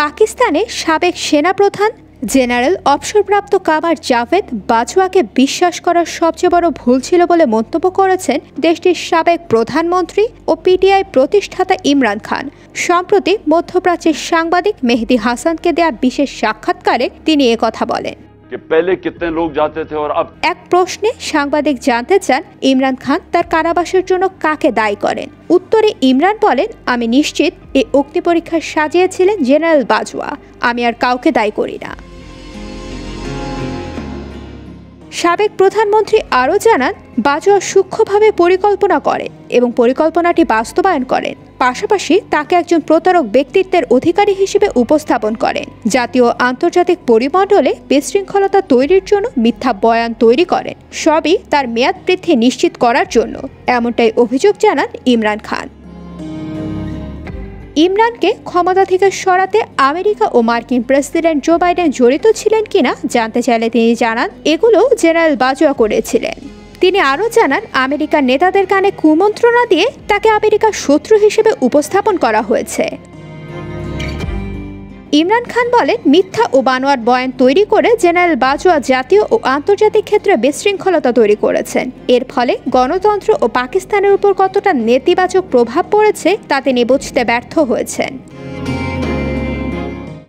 পাকিস্তানের সাবেক সেনাপ্রধান জেনারেল অবসরপ্রাপ্ত কামার জাভেদ বাজওয়াকে বিশ্বাস করার সবচেয়ে বড় ভুল ছিল বলে মন্তব্য করেছেন দেশটির সাবেক প্রধানমন্ত্রী ও পিটিআই প্রতিষ্ঠাতা ইমরান খান। সম্প্রতি মধ্যপ্রাচ্যের সাংবাদিক মেহেদি হাসানকে দেয়া বিশেষ সাক্ষাৎকারে তিনি একথা বলেন। এক প্রশ্নে সাংবাদিক জানতে চান ইমরান খান তার কারাবাসের জন্য কাকে দায়ী করেন। উত্তরে ইমরান বলেন, আমি নিশ্চিত এই অগ্নি পরীক্ষা সাজিয়েছিলেন জেনারেল বাজওয়া, আমি আর কাউকে দায়ী করি না। সাবেক প্রধানমন্ত্রী আরও জানান, বাজওয়া সূক্ষ্মভাবে পরিকল্পনা করেন এবং পরিকল্পনাটি বাস্তবায়ন করেন। পাশাপাশি তাকে একজন প্রতারক ব্যক্তিত্বের অধিকারী হিসেবে উপস্থাপন করেন। জাতীয় ও আন্তর্জাতিক পরিমণ্ডলে বিশৃঙ্খলতা তৈরির জন্য মিথ্যা বয়ান তৈরি করেন, সবই তার মেয়াদ বৃদ্ধি নিশ্চিত করার জন্য, এমনটাই অভিযোগ জানান ইমরান খান। ইমরানকে ক্ষমতা থেকে সরাতে আমেরিকা ও মার্কিন প্রেসিডেন্ট জো বাইডেন জড়িত ছিলেন কিনা জানতে চাইলে তিনি জানান, এগুলো জেনারেল বাজওয়া করেছিলেন। তিনি আরও জানান, আমেরিকার নেতাদের কানে কুমন্ত্রণা দিয়ে তাকে আমেরিকার শত্রু হিসেবে উপস্থাপন করা হয়েছে। ইমরান খান বলেন, মিথ্যা ও বানোয়াট বয়ান তৈরি করে জেনারেল বাজওয়া জাতীয় ও আন্তর্জাতিক ক্ষেত্রে বিশৃঙ্খলতা তৈরি করেছেন। এর ফলে গণতন্ত্র ও পাকিস্তানের উপর কতটা নেতিবাচক প্রভাব পড়েছে তা তিনি বুঝতে ব্যর্থ হয়েছেন।